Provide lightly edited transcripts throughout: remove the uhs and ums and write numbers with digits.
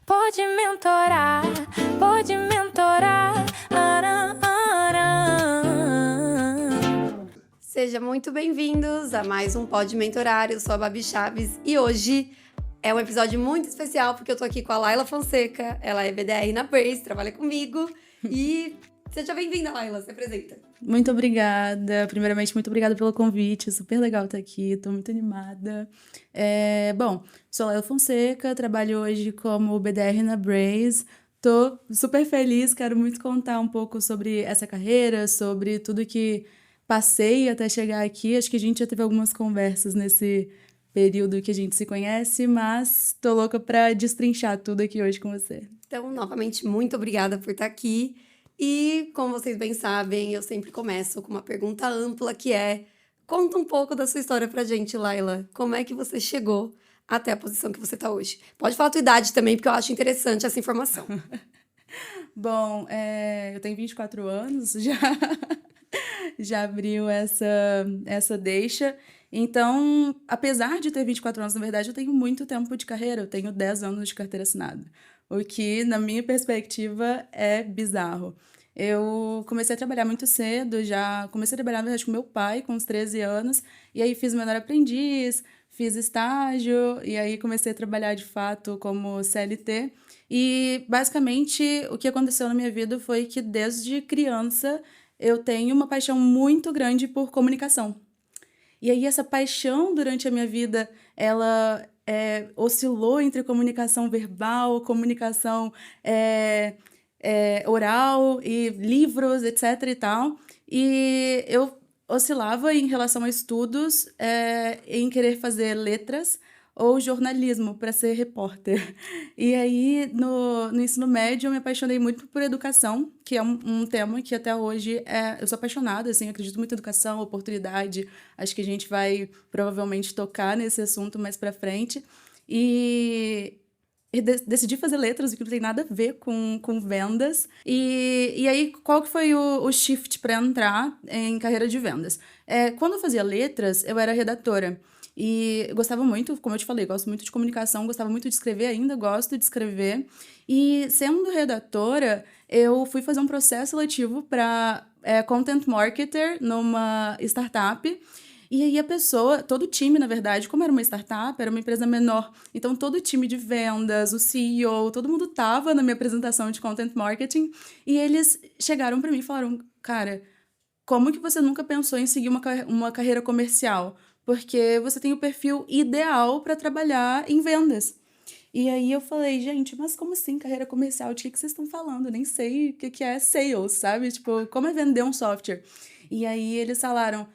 pode mentorar, pode mentorar. Sejam muito bem-vindos a mais um Pode Mentorar. Eu sou a Babi Chaves e hoje é um episódio muito especial porque eu tô aqui com a Laila Fonseca. Ela é BDR na Braze, trabalha comigo. E seja bem-vinda, Laila, se apresenta. Muito obrigada. Primeiramente, muito obrigada pelo convite. Super legal estar aqui, tô muito animada. Bom, sou a Laila Fonseca, trabalho hoje como BDR na Braze. Tô super feliz, quero muito contar um pouco sobre essa carreira, sobre tudo que passei até chegar aqui. Acho que a gente já teve algumas conversas nesse período que a gente se conhece, mas tô louca pra destrinchar tudo aqui hoje com você. Então, novamente, muito obrigada por estar aqui. E, como vocês bem sabem, eu sempre começo com uma pergunta ampla que é: conta um pouco da sua história pra gente, Laila. Como é que você chegou até a posição que você tá hoje? Pode falar a tua idade também, porque eu acho interessante essa informação. Bom, eu tenho 24 anos, já abriu essa deixa. Então, apesar de ter 24 anos, na verdade, eu tenho muito tempo de carreira. Eu tenho 10 anos de carteira assinada. O que, na minha perspectiva, é bizarro. Eu comecei a trabalhar muito cedo, já comecei a trabalhar, na verdade, com meu pai, com uns 13 anos. E aí fiz menor aprendiz, fiz estágio, e aí comecei a trabalhar, de fato, como CLT. E, basicamente, o que aconteceu na minha vida foi que, desde criança, eu tenho uma paixão muito grande por comunicação. E aí essa paixão durante a minha vida, ela oscilou entre comunicação verbal, comunicação oral e livros, etc e tal. E eu oscilava em relação a estudos, em querer fazer letras ou jornalismo para ser repórter. E aí, no ensino médio, eu me apaixonei muito por educação, que é um tema que até hoje eu sou apaixonada, assim, acredito muito em educação, oportunidade. Acho que a gente vai provavelmente tocar nesse assunto mais para frente. E decidi fazer letras, o que não tem nada a ver com vendas. E aí, qual que foi o shift para entrar em carreira de vendas? Quando eu fazia letras, eu era redatora. E eu gostava muito, como eu te falei, gosto muito de comunicação, gostava muito de escrever, ainda gosto de escrever. E sendo redatora, eu fui fazer um processo seletivo para content marketer numa startup. E aí a pessoa, todo o time, na verdade, como era uma startup, era uma empresa menor, então todo o time de vendas, o CEO, todo mundo tava na minha apresentação de content marketing, e eles chegaram para mim e falaram: cara, como que você nunca pensou em seguir uma carreira comercial? Porque você tem o perfil ideal para trabalhar em vendas. E aí eu falei: gente, mas como assim carreira comercial? De que vocês estão falando? Eu nem sei o que é sales, sabe? Tipo, como é vender um software? E aí eles falaram: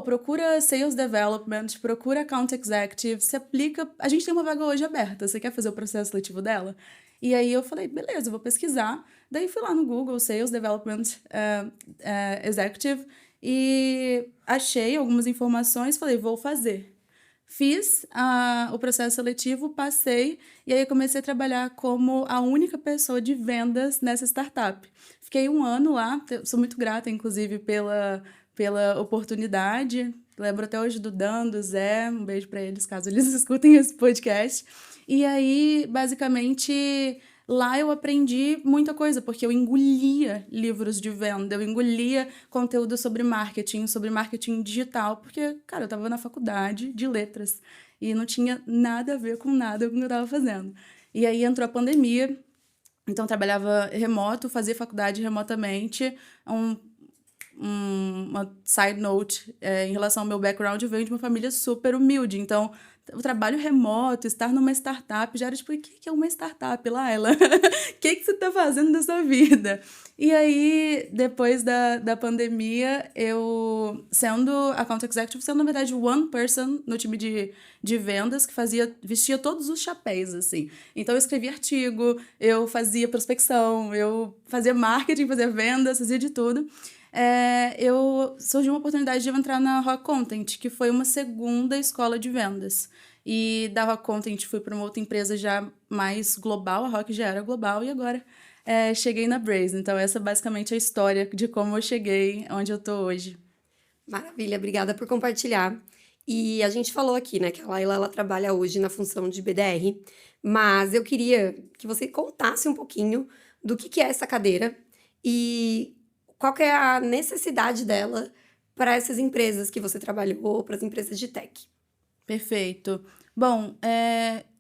procura Sales Development, procura Account Executive, se aplica. A gente tem uma vaga hoje aberta, você quer fazer o processo seletivo dela? E aí eu falei: beleza, eu vou pesquisar. Daí fui lá no Google, Sales Development Executive, e achei algumas informações, falei: vou fazer. Fiz o processo seletivo, passei, e aí comecei a trabalhar como a única pessoa de vendas nessa startup. Fiquei 1 ano lá, sou muito grata, inclusive, pela oportunidade. Lembro até hoje do Dan, do Zé, um beijo para eles, caso eles escutem esse podcast. E aí, basicamente, lá eu aprendi muita coisa, porque eu engolia livros de venda, eu engolia conteúdo sobre marketing digital, porque, cara, eu tava na faculdade de letras e não tinha nada a ver com nada com o que eu tava fazendo. E aí entrou a pandemia, então eu trabalhava remoto, fazia faculdade remotamente. Uma side note em relação ao meu background: eu venho de uma família super humilde, então o trabalho remoto, estar numa startup, já era tipo: o que é uma startup, Laila? O que você tá fazendo da sua vida? E aí, depois da pandemia, eu, sendo account executive, sendo, na verdade, one person no time de vendas, que vestia todos os chapéus, assim. Então, eu escrevia artigo, eu fazia prospecção, eu fazia marketing, fazia vendas, fazia de tudo. Eu surgiu uma oportunidade de eu entrar na Rock Content, que foi uma segunda escola de vendas. E da Rock Content fui para uma outra empresa já mais global, a Rock já era global, e agora cheguei na Braze. Então essa é basicamente a história de como eu cheguei onde eu tô hoje. Maravilha, obrigada por compartilhar. E a gente falou aqui, né, que a Laila ela trabalha hoje na função de BDR, mas eu queria que você contasse um pouquinho do que é essa cadeira e qual que é a necessidade dela para essas empresas que você trabalhou, para as empresas de tech. Perfeito. Bom,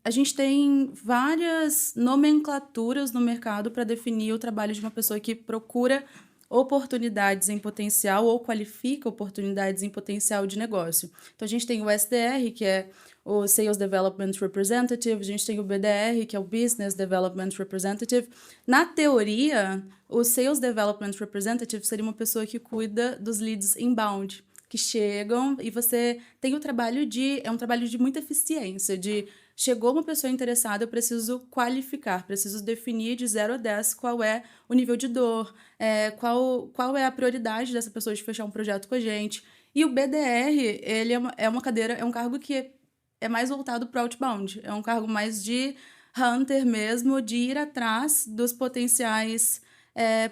a gente tem várias nomenclaturas no mercado para definir o trabalho de uma pessoa que procura oportunidades em potencial ou qualifica oportunidades em potencial de negócio. Então, a gente tem o SDR, que é o Sales Development Representative, a gente tem o BDR, que é o Business Development Representative. Na teoria, o Sales Development Representative seria uma pessoa que cuida dos leads inbound, que chegam e você tem o trabalho é um trabalho de muita eficiência, de chegou uma pessoa interessada, eu preciso qualificar, preciso definir de 0 a 10 qual é o nível de dor, qual é a prioridade dessa pessoa de fechar um projeto com a gente. E o BDR, ele é uma cadeira, é um cargo que é mais voltado para o outbound, é um cargo mais de hunter mesmo, de ir atrás dos potenciais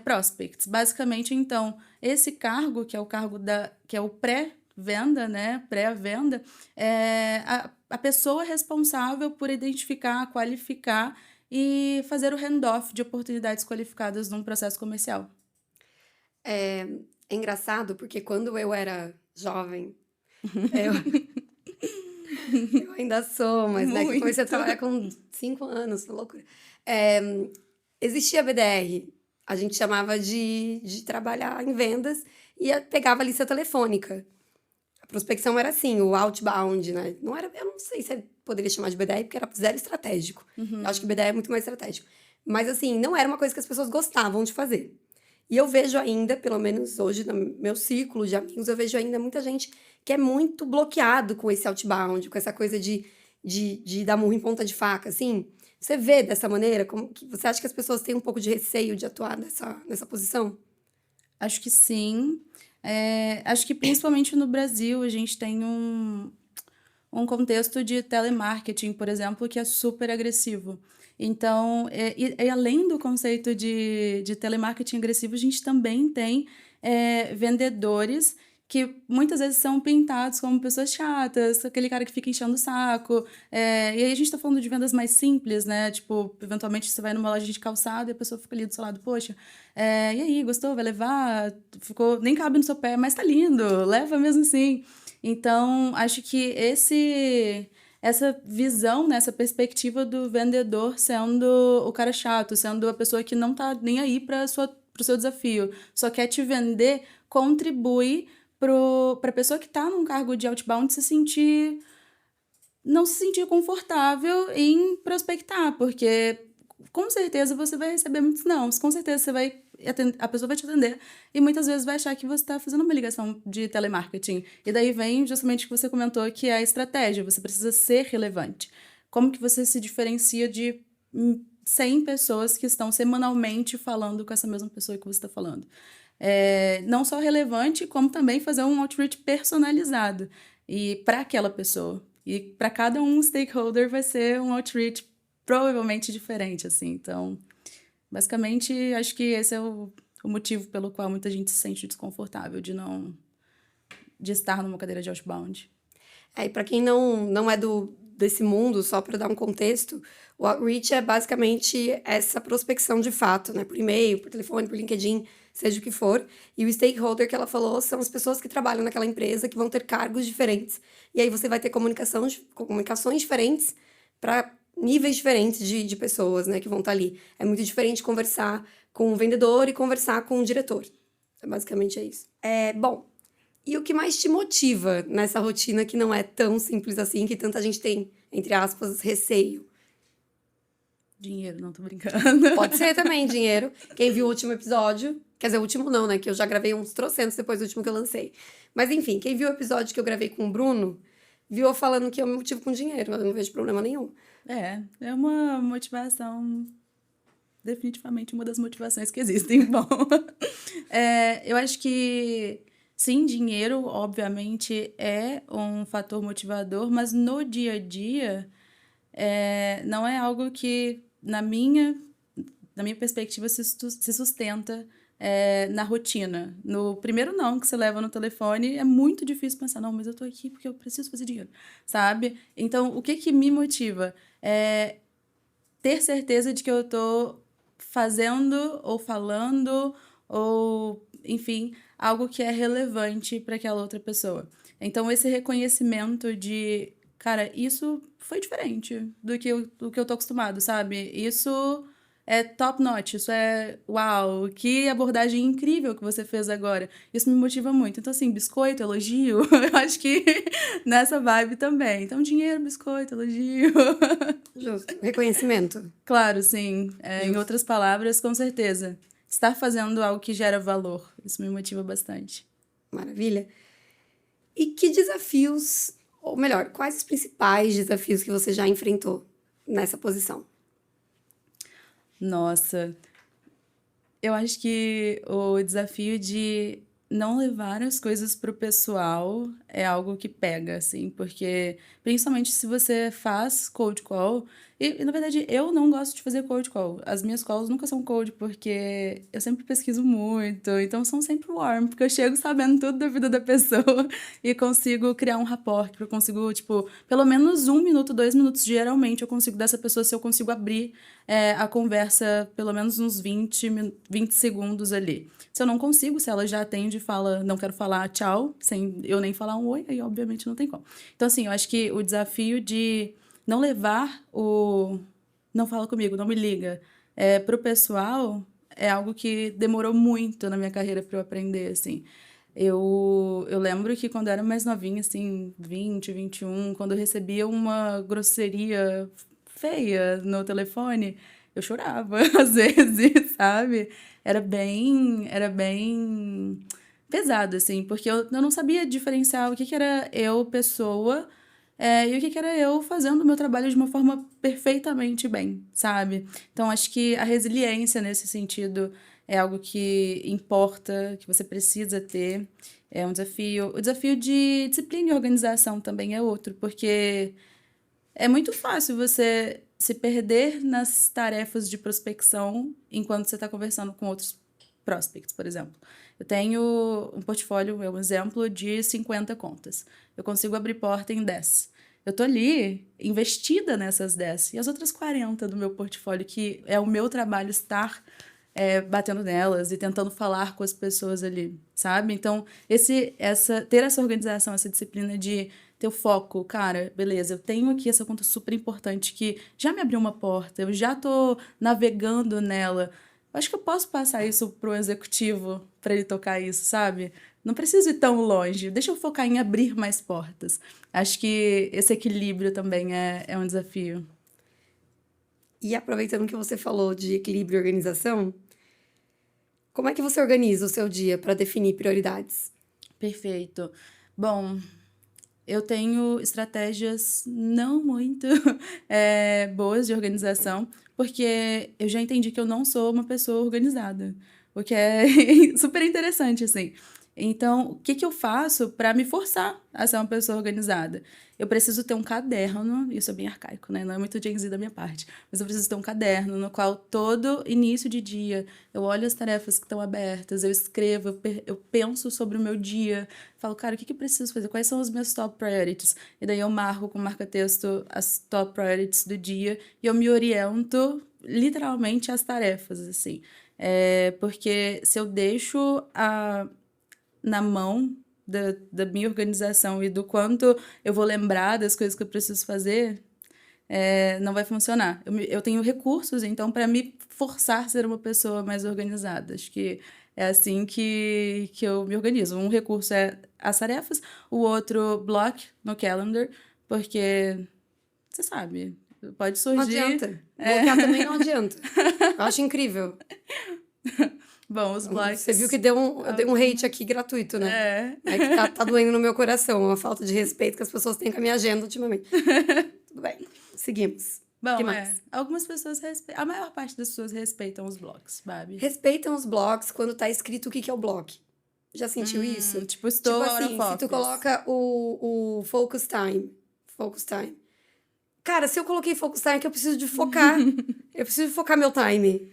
prospects. Basicamente, então, esse cargo, que é o cargo que é o pré-venda, né? Pré-venda, é a pessoa responsável por identificar, qualificar e fazer o handoff de oportunidades qualificadas num processo comercial. É engraçado porque quando eu era jovem, eu, eu ainda sou, mas né, que eu comecei a Muito. trabalhar com 5 anos, que loucura. É, existia BDR, a gente chamava de trabalhar em vendas e pegava a lista telefônica. A prospecção era assim, o outbound, né? Não era, eu não sei se poderia chamar de BDR, porque era zero estratégico. Eu acho que BDR é muito mais estratégico. Mas, assim, não era uma coisa que as pessoas gostavam de fazer. E eu vejo ainda, pelo menos hoje, no meu círculo de amigos, eu vejo ainda muita gente que é muito bloqueado com esse outbound, com essa coisa de dar murro em ponta de faca, assim. Você vê dessa maneira? Você acha que as pessoas têm um pouco de receio de atuar nessa posição? Acho que sim. Acho que principalmente no Brasil a gente tem um contexto de telemarketing, por exemplo, que é super agressivo. Então, e além do conceito de telemarketing agressivo, a gente também tem vendedores que muitas vezes são pintados como pessoas chatas, aquele cara que fica enchendo o saco. E aí a gente tá falando de vendas mais simples, né? Tipo, eventualmente você vai numa loja de calçado e a pessoa fica ali do seu lado, poxa, e aí, gostou? Vai levar? Ficou, nem cabe no seu pé, mas tá lindo, leva mesmo assim. Então, acho que essa visão, né, essa perspectiva do vendedor sendo o cara chato, sendo a pessoa que não tá nem aí para o seu desafio, só quer te vender, contribui para a pessoa que está num cargo de outbound não se sentir confortável em prospectar, porque com certeza você vai receber muitos nãos, com certeza você vai a pessoa vai te atender e muitas vezes vai achar que você está fazendo uma ligação de telemarketing. E daí vem justamente o que você comentou, que é a estratégia, você precisa ser relevante. Como que você se diferencia de 100 pessoas que estão semanalmente falando com essa mesma pessoa que você está falando? Não só relevante, como também fazer um outreach personalizado e para aquela pessoa. E para cada um stakeholder vai ser um outreach provavelmente diferente, assim. Então, basicamente, acho que esse é o motivo pelo qual muita gente se sente desconfortável de estar numa cadeira de outbound. E para quem não é desse mundo, só para dar um contexto, o outreach é basicamente essa prospecção de fato, né? Por e-mail, por telefone, por LinkedIn, seja o que for. E o stakeholder que ela falou são as pessoas que trabalham naquela empresa, que vão ter cargos diferentes. E aí você vai ter comunicações diferentes para níveis diferentes de pessoas, né, que vão estar ali. É muito diferente conversar com um vendedor e conversar com um diretor. Basicamente é isso. Bom, e o que mais te motiva nessa rotina que não é tão simples assim, que tanta gente tem, entre aspas, receio? Dinheiro, não tô brincando. Pode ser também dinheiro. Quem viu o último episódio, quer dizer, o último não, né, que eu já gravei uns trocentos depois do último que eu lancei. Mas enfim, quem viu o episódio que eu gravei com o Bruno, viu eu falando que eu me motivo com dinheiro, eu não vejo problema nenhum. É uma motivação, definitivamente uma das motivações que existem. Bom, eu acho que sim, dinheiro, obviamente, é um fator motivador, mas no dia a dia, não é algo que, na minha perspectiva, se sustenta na rotina. No primeiro não que você leva no telefone, é muito difícil pensar, não, mas eu tô aqui porque eu preciso fazer dinheiro, sabe? Então, o que que me motiva? É ter certeza de que eu tô fazendo ou falando ou, enfim, algo que é relevante para aquela outra pessoa. Então, esse reconhecimento de, cara, isso foi diferente do que eu tô acostumado, sabe? Isso é top notch, isso é uau, que abordagem incrível que você fez agora. Isso me motiva muito. Então, assim, biscoito, elogio, eu acho que nessa vibe também. Então, dinheiro, biscoito, elogio. Justo. Reconhecimento. Claro, sim. Em Justo. outras palavras, com certeza. Estar fazendo algo que gera valor. Isso me motiva bastante. Maravilha. E que desafios, ou melhor, quais os principais desafios que você já enfrentou nessa posição? Nossa, eu acho que o desafio de não levar as coisas pro pessoal é algo que pega, assim, porque principalmente se você faz cold call, e na verdade eu não gosto de fazer cold call. As minhas calls nunca são cold, porque eu sempre pesquiso muito, então são sempre warm, porque eu chego sabendo tudo da vida da pessoa e consigo criar um rapport, que eu consigo, tipo, pelo menos 1 minuto, 2 minutos, geralmente eu consigo dessa pessoa, se eu consigo abrir a conversa pelo menos uns 20 segundos ali. Se eu não consigo, se ela já atende e fala, não quero falar tchau, sem eu nem falar um oi, aí obviamente não tem como. Então, assim, eu acho que o desafio de não levar o não fala comigo, não me liga, pro pessoal é algo que demorou muito na minha carreira para eu aprender, assim. Eu lembro que quando eu era mais novinha, assim, 20, 21, quando eu recebia uma grosseria feia no telefone, eu chorava às vezes, sabe? Era bem pesado, assim, porque eu não sabia diferenciar o que que era eu, pessoa, e o que que era eu fazendo o meu trabalho de uma forma perfeitamente bem, sabe? Então, acho que a resiliência nesse sentido é algo que importa, que você precisa ter. É um desafio. O desafio de disciplina e organização também é outro, porque é muito fácil você se perder nas tarefas de prospecção enquanto você está conversando com outros prospects, por exemplo. Eu tenho um portfólio, é um exemplo, de 50 contas. Eu consigo abrir porta em 10. Eu tô ali investida nessas 10. E as outras 40 do meu portfólio, que é o meu trabalho estar batendo nelas e tentando falar com as pessoas ali, sabe? Então, ter essa organização, essa disciplina de ter o foco, cara, beleza, eu tenho aqui essa conta super importante que já me abriu uma porta, eu já tô navegando nela. Eu acho que eu posso passar isso pro executivo para ele tocar isso, sabe? Não preciso ir tão longe. Deixa eu focar em abrir mais portas. Acho que esse equilíbrio também é um desafio. E aproveitando que você falou de equilíbrio e organização, como é que você organiza o seu dia para definir prioridades? Perfeito. Bom, eu tenho estratégias não muito boas de organização, porque eu já entendi que eu não sou uma pessoa organizada, o que é super interessante, assim. Então, o que que eu faço para me forçar a ser uma pessoa organizada? Eu preciso ter um caderno, isso é bem arcaico, né? Não é muito Gen Z da minha parte, mas eu preciso ter um caderno no qual todo início de dia eu olho as tarefas que estão abertas, eu escrevo, eu penso sobre o meu dia, falo, cara, o que que eu preciso fazer? Quais são os meus top priorities? E daí eu marco com marca-texto as top priorities do dia e eu me oriento literalmente às tarefas, assim. Porque se eu deixo na mão da minha organização e do quanto eu vou lembrar das coisas que eu preciso fazer, não vai funcionar. Eu tenho recursos, então, para me forçar a ser uma pessoa mais organizada. Acho que é assim que eu me organizo. Um recurso é as tarefas, o outro, block no calendar, porque você sabe, pode Não surgir. adianta. Bloquear também não adianta. Eu acho incrível. Bom, os blocos. Você viu que eu dei um hate aqui gratuito, né? É. É que tá doendo no meu coração, uma falta de respeito que as pessoas têm com a minha agenda ultimamente. Tudo bem, seguimos. Bom, Que mais? algumas pessoas respeitam. A maior parte das pessoas respeitam os blocos, Babi. Respeitam os blocos quando tá escrito o que é o bloco. Já sentiu isso? Tipo, estou Tipo out of assim, se tu focus. coloca o focus time. Focus time. Cara, se eu coloquei focus time é que eu preciso de focar. Eu preciso focar meu time.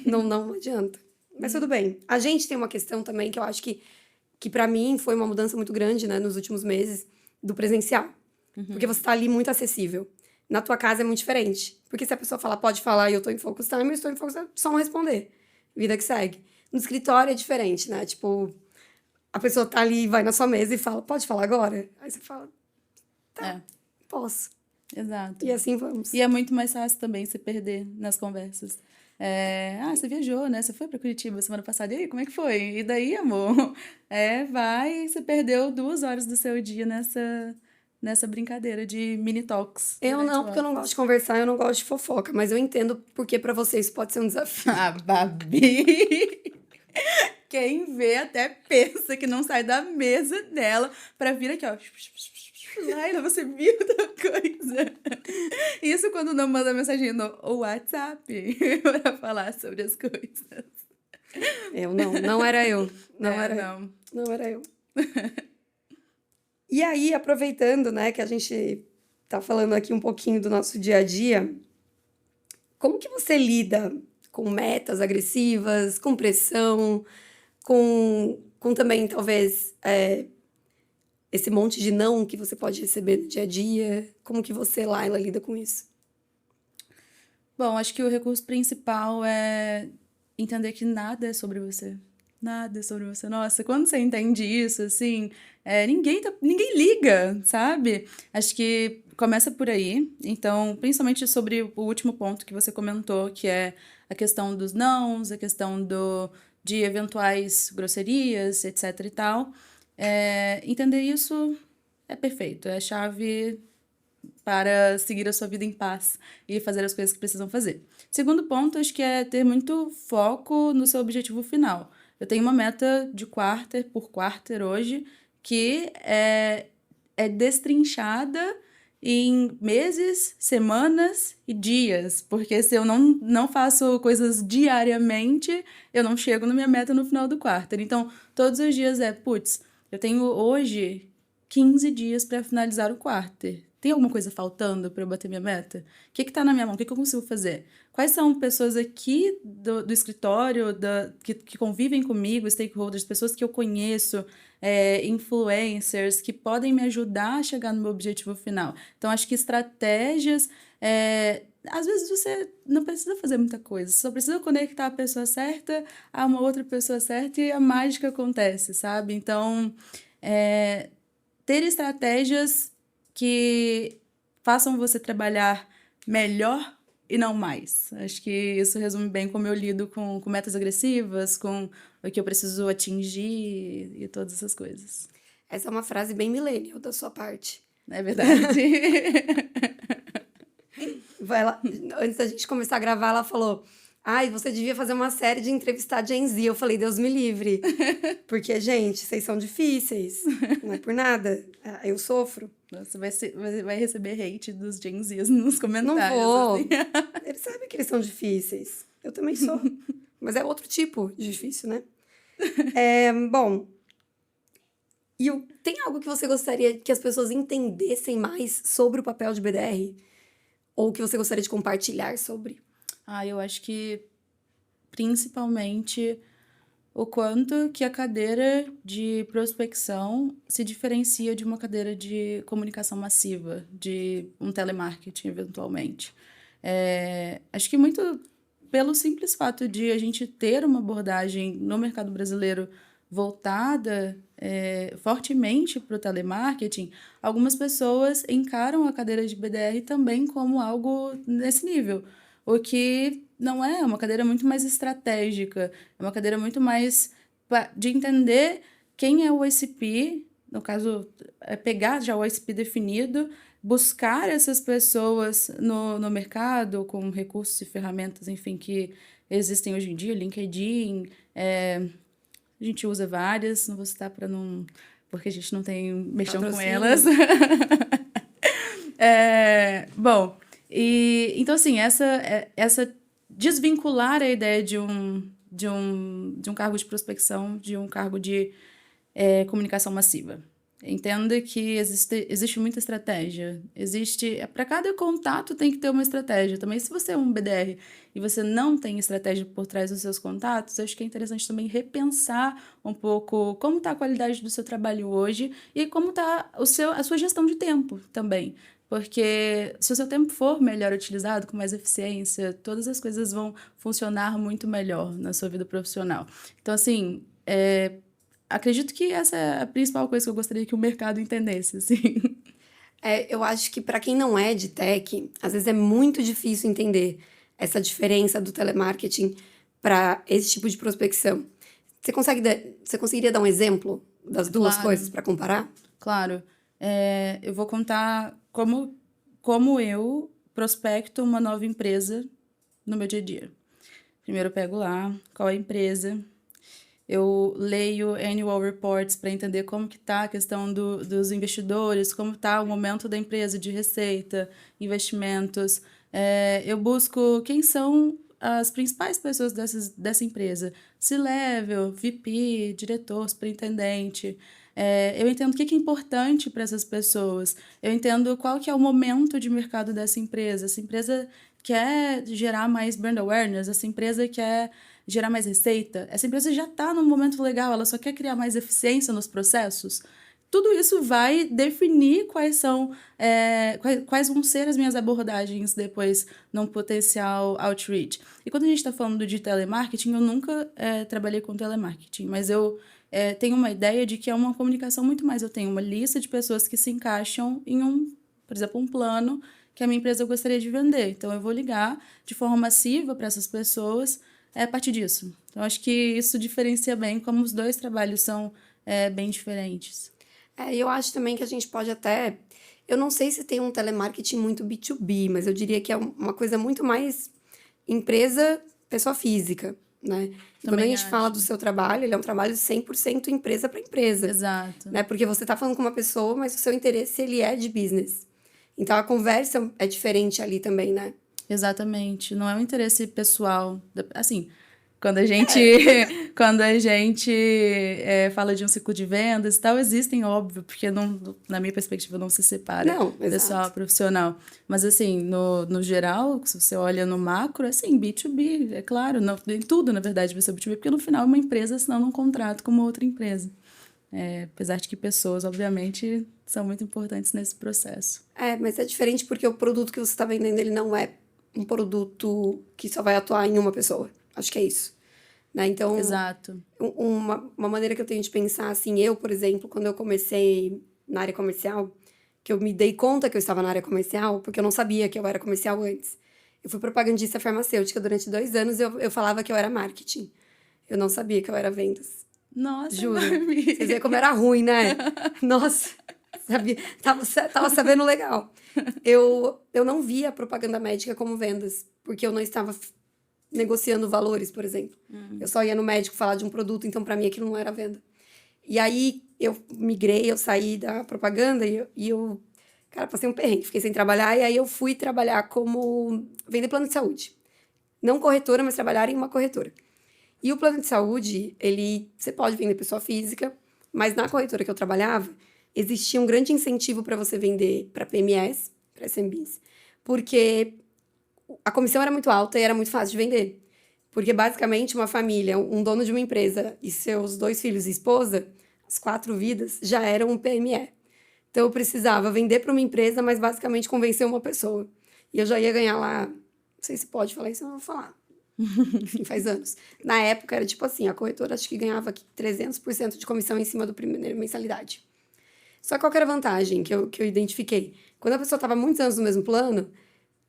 Não adianta. Mas tudo bem. A gente tem uma questão também que eu acho que para mim foi uma mudança muito grande, né, nos últimos meses, do presencial. Porque você tá ali muito acessível. Na tua casa é muito diferente. Porque se a pessoa falar, pode falar e eu tô em focus time, eu estou em focus time, só não responder. Vida que segue. No escritório é diferente, né? Tipo, a pessoa tá ali, vai na sua mesa e fala, pode falar agora? Aí você fala, É, posso. exato. E assim vamos. E é muito mais fácil também se perder nas conversas. Você viajou, né? Você foi para Curitiba semana passada. E aí, como é que foi? E daí, amor? Vai, você perdeu 2 horas do seu dia nessa brincadeira de mini talks Eu durante não, o porque eu não gosto office. de conversar, eu não gosto de fofoca, mas eu entendo porque pra vocês pode ser um desafio. Ah, Babi! Quem vê até pensa que não sai da mesa dela pra vir aqui, ó. Laila, você viu tal coisa? Isso quando não manda mensagem no WhatsApp pra falar sobre as coisas. Eu não era eu. Não era eu. Não. Não era eu. E aí, aproveitando, né, que a gente tá falando aqui um pouquinho do nosso dia a dia, como que você lida com metas agressivas, com pressão, com também, talvez, esse monte de não que você pode receber no dia a dia? Como que você, Laila, lida com isso? Bom, acho que o recurso principal é entender que nada é sobre você. Nada é sobre você. Nossa, quando você entende isso, assim, ninguém liga, sabe? Acho que começa por aí. Então, principalmente sobre o último ponto que você comentou, que é a questão dos nãos, a questão de eventuais grosserias, etc e tal. Entender isso é perfeito. É a chave para seguir a sua vida em paz e fazer as coisas que precisam fazer. Segundo ponto, acho que é ter muito foco no seu objetivo final. Eu tenho uma meta de quarter por quarter hoje, que é destrinchada em meses, semanas e dias, porque se eu não faço coisas diariamente, eu não chego na minha meta no final do quarter. Então, todos os dias eu tenho hoje 15 dias para finalizar o quarter. Tem alguma coisa faltando para eu bater minha meta? O que tá na minha mão? O que eu consigo fazer? Quais são pessoas aqui do escritório que convivem comigo, stakeholders, pessoas que eu conheço, influencers, que podem me ajudar a chegar no meu objetivo final? Então, acho que estratégias... às vezes você não precisa fazer muita coisa, só precisa conectar a pessoa certa a uma outra pessoa certa e a mágica acontece, sabe? Então, ter estratégias que façam você trabalhar melhor e não mais. Acho que isso resume bem como eu lido com metas agressivas, com o que eu preciso atingir e todas essas coisas. Essa é uma frase bem millennial da sua parte. É verdade. Antes da gente começar a gravar, ela falou: ai, você devia fazer uma série de entrevistar Gen Z. Eu falei, Deus me livre. Porque, gente, vocês são difíceis. Não é por nada. Eu sofro. Você vai receber hate dos Gen Zs nos comentários. Não vou. Assim. Eles sabem que eles são difíceis. Eu também sou. Mas é outro tipo de difícil, né? Bom, tem algo que você gostaria que as pessoas entendessem mais sobre o papel de BDR? Ou que você gostaria de compartilhar sobre? Eu acho que principalmente o quanto que a cadeira de prospecção se diferencia de uma cadeira de comunicação massiva, de um telemarketing, eventualmente. Acho que muito pelo simples fato de a gente ter uma abordagem no mercado brasileiro voltada fortemente para o telemarketing, algumas pessoas encaram a cadeira de BDR também como algo nesse nível. O que não é uma cadeira muito mais estratégica, é uma cadeira muito mais de entender quem é o ICP, no caso, pegar já o ICP definido, buscar essas pessoas no mercado com recursos e ferramentas, enfim, que existem hoje em dia, LinkedIn, a gente usa várias, não vou citar para não... porque a gente não tem mexão com elas. Bom... Então, assim, essa desvincular a ideia de um cargo de prospecção de um cargo de comunicação massiva. Entenda que existe muita estratégia. Para cada contato tem que ter uma estratégia. Também, se você é um BDR e você não tem estratégia por trás dos seus contatos, acho que é interessante também repensar um pouco como está a qualidade do seu trabalho hoje e como está a sua gestão de tempo também. Porque se o seu tempo for melhor utilizado, com mais eficiência, todas as coisas vão funcionar muito melhor na sua vida profissional. Então, assim, acredito que essa é a principal coisa que eu gostaria que o mercado entendesse, assim. Eu acho que para quem não é de tech, às vezes é muito difícil entender essa diferença do telemarketing para esse tipo de prospecção. Você conseguiria dar um exemplo das duas Claro. coisas para comparar? Claro, eu vou contar como eu prospecto uma nova empresa no meu dia a dia. Primeiro eu pego lá, qual é a empresa, eu leio annual reports para entender como que está a questão dos investidores, como está o momento da empresa de receita, investimentos. Eu busco quem são as principais pessoas dessa empresa. C-level, VP, diretor, superintendente. Eu entendo o que é importante para essas pessoas. Eu entendo qual que é o momento de mercado dessa empresa. Essa empresa quer gerar mais brand awareness, essa empresa quer gerar mais receita, essa empresa já está num momento legal, ela só quer criar mais eficiência nos processos. Tudo isso vai definir quais vão ser as minhas abordagens depois num potencial outreach. E quando a gente está falando de telemarketing, eu nunca trabalhei com telemarketing, mas eu tenho uma ideia de que é uma comunicação muito mais. Eu tenho uma lista de pessoas que se encaixam em por exemplo, um plano que a minha empresa gostaria de vender. Então, eu vou ligar de forma massiva para essas pessoas a partir disso. Então, acho que isso diferencia bem como os dois trabalhos são bem diferentes. Eu acho também que a gente pode até... Eu não sei se tem um telemarketing muito B2B, mas eu diria que é uma coisa muito mais empresa, pessoa física, né? E quando a gente fala do seu trabalho, ele é um trabalho 100% empresa para empresa. Exato. Né? Porque você está falando com uma pessoa, mas o seu interesse, ele é de business. Então, a conversa é diferente ali também, né? Exatamente. Não é um interesse pessoal. Assim, quando a gente, fala de um ciclo de vendas e tal, existem, óbvio, porque na minha perspectiva não se separa pessoal profissional. Mas, assim, no geral, se você olha no macro, assim, B2B, é claro, em tudo, na verdade, vai ser B2B, porque no final é uma empresa assinando um contrato com uma outra empresa. Apesar de que pessoas, obviamente, são muito importantes nesse processo. Mas é diferente porque o produto que você está vendendo, ele não é um produto que só vai atuar em uma pessoa. Acho que é isso. Né? Então, exato. Uma maneira que eu tenho de pensar, assim, eu, por exemplo, quando eu comecei na área comercial, que eu me dei conta que eu estava na área comercial, porque eu não sabia que eu era comercial antes. Eu fui propagandista farmacêutica durante 2 anos e eu falava que eu era marketing. Eu não sabia que eu era vendas. Nossa, juro. Barbie. Vocês veem como era ruim, né? Nossa, sabia? Tava sabendo legal. Eu não via a propaganda médica como vendas, porque eu não estava negociando valores, por exemplo. Eu só ia no médico falar de um produto, então para mim aquilo não era venda. E aí eu migrei, eu saí da propaganda e eu cara, passei um perrengue, fiquei sem trabalhar, e aí eu fui trabalhar como vender plano de saúde. Não corretora, mas trabalhar em uma corretora. E o plano de saúde, você pode vender pessoa física, mas na corretora que eu trabalhava, existia um grande incentivo para você vender para PMS, para SMBs, porque a comissão era muito alta e era muito fácil de vender. Porque, basicamente, uma família, um dono de uma empresa e seus 2 filhos e esposa, as 4 vidas, já eram um PME. Então, eu precisava vender para uma empresa, mas basicamente convencer uma pessoa. E eu já ia ganhar lá... Não sei se pode falar isso, eu não vou falar. Enfim, faz anos. Na época, era tipo assim, a corretora acho que ganhava 300% de comissão em cima do primeiro mensalidade. Só que qual que era a vantagem que eu identifiquei? Quando a pessoa estava muitos anos no mesmo plano,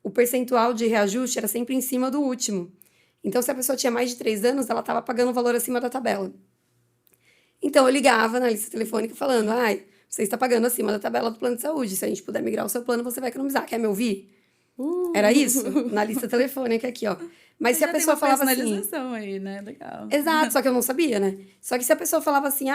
o percentual de reajuste era sempre em cima do último. Então, se a pessoa tinha mais de 3 anos, ela estava pagando o valor acima da tabela. Então, eu ligava na lista telefônica falando, você está pagando acima da tabela do plano de saúde. Se a gente puder migrar o seu plano, você vai economizar. Quer me ouvir? Era isso? Na lista telefônica aqui, ó. Mas se a pessoa falava assim... personalização aí, né? Legal. Exato, só que eu não sabia, né? Só que se a pessoa falava assim,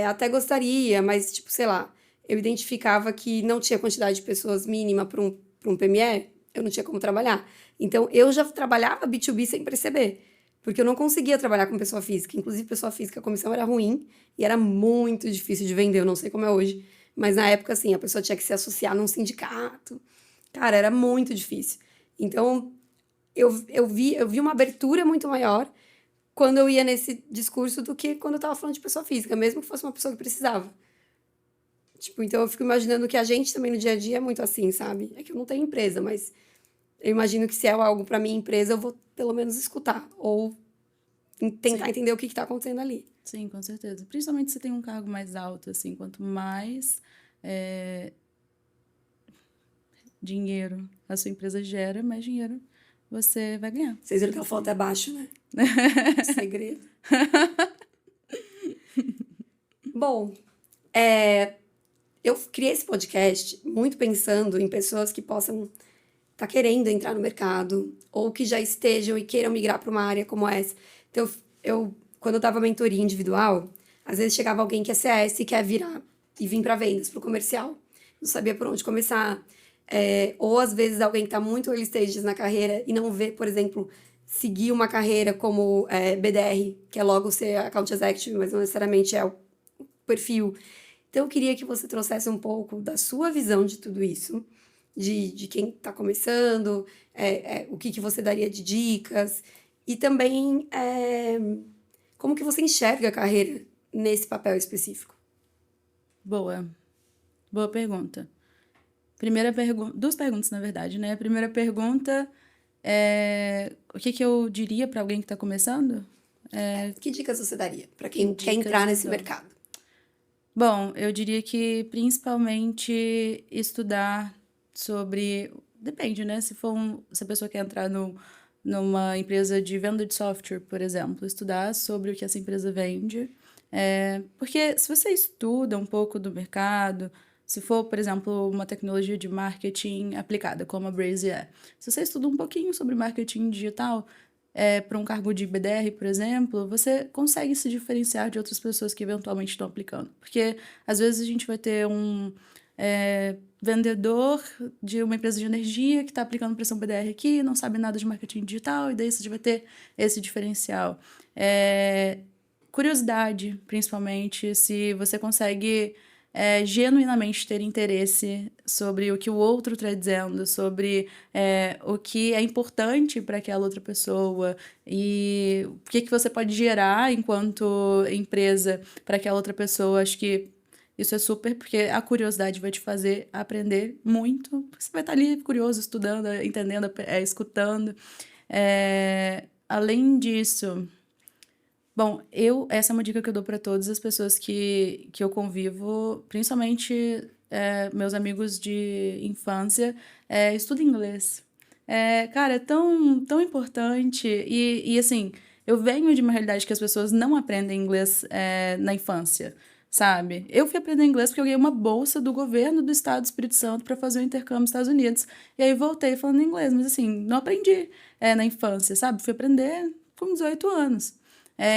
até gostaria, mas, tipo, sei lá, eu identificava que não tinha quantidade de pessoas mínima para um PME, eu não tinha como trabalhar. Então, eu já trabalhava B2B sem perceber. Porque eu não conseguia trabalhar com pessoa física. Inclusive, pessoa física, a comissão era ruim e era muito difícil de vender. Eu não sei como é hoje. Mas na época, assim, a pessoa tinha que se associar num sindicato. Cara, era muito difícil. Então, eu vi uma abertura muito maior quando eu ia nesse discurso do que quando eu tava falando de pessoa física, mesmo que fosse uma pessoa que precisava. Tipo, então eu fico imaginando que a gente também no dia a dia é muito assim, sabe? É que eu não tenho empresa, mas eu imagino que se é algo pra minha empresa, eu vou pelo menos escutar ou tentar Sim. entender o que tá acontecendo ali. Sim, com certeza. Principalmente se tem um cargo mais alto, assim, quanto mais é, dinheiro a sua empresa gera, mais dinheiro você vai ganhar. Vocês viram que a foto é abaixo, né? Segredo. Bom, eu criei esse podcast muito pensando em pessoas que possam estar querendo entrar no mercado ou que já estejam e queiram migrar para uma área como essa. Então, quando eu dava mentoria individual, às vezes chegava alguém que é CS e quer virar e vir para vendas, para o comercial. Não sabia por onde começar. Ou às vezes alguém que está muito early stages na carreira e não vê, por exemplo, seguir uma carreira como BDR, que é logo ser account executive, mas não necessariamente é o perfil. Então, eu queria que você trouxesse um pouco da sua visão de tudo isso, de quem está começando, o que você daria de dicas, e também como que você enxerga a carreira nesse papel específico. Boa. Boa pergunta. Primeira pergunta, duas perguntas, na verdade, né? A primeira pergunta é o que eu diria para alguém que está começando? Que dicas você daria para quem quer dicas entrar eu nesse dou? mercado? Bom, eu diria que principalmente estudar sobre. Depende, né? Se a pessoa quer entrar numa empresa de venda de software, por exemplo, estudar sobre o que essa empresa vende. Porque se você estuda um pouco do mercado, se for, por exemplo, uma tecnologia de marketing aplicada, como a Braze é, se você estuda um pouquinho sobre marketing digital, para um cargo de BDR, por exemplo, você consegue se diferenciar de outras pessoas que eventualmente estão aplicando. Porque às vezes a gente vai ter um vendedor de uma empresa de energia que está aplicando para ser um BDR aqui, não sabe nada de marketing digital, e daí você vai ter esse diferencial. Curiosidade, principalmente, se você consegue genuinamente ter interesse sobre o que o outro está dizendo, sobre o que é importante para aquela outra pessoa e o que você pode gerar enquanto empresa para aquela outra pessoa. Acho que isso é super, porque a curiosidade vai te fazer aprender muito. Você vai estar ali curioso, estudando, entendendo, escutando. Além disso... Bom, essa é uma dica que eu dou para todas as pessoas que eu convivo, principalmente meus amigos de infância, estuda inglês. Cara, é tão importante. E assim, eu venho de uma realidade que as pessoas não aprendem inglês na infância, sabe? Eu fui aprender inglês porque eu ganhei uma bolsa do governo do estado do Espírito Santo para fazer um intercâmbio nos Estados Unidos. E aí voltei falando inglês, mas assim, não aprendi na infância, sabe? Fui aprender com 18 anos.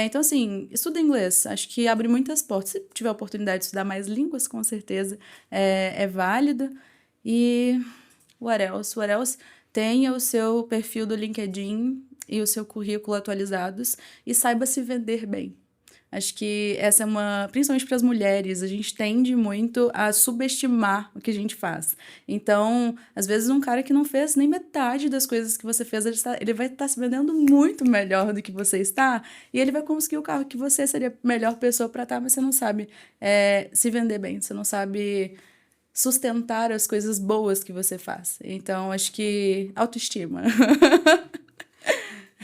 Então, assim, estuda inglês. Acho que abre muitas portas. Se tiver a oportunidade de estudar mais línguas, com certeza é válido. E what else? What else? Tenha o seu perfil do LinkedIn e o seu currículo atualizados e saiba se vender bem. Acho que essa é principalmente para as mulheres, a gente tende muito a subestimar o que a gente faz. Então, às vezes um cara que não fez nem metade das coisas que você fez, ele vai estar se vendendo muito melhor do que você está, e ele vai conseguir o carro que você seria a melhor pessoa para estar, mas você não sabe se vender bem, você não sabe sustentar as coisas boas que você faz. Então, acho que autoestima.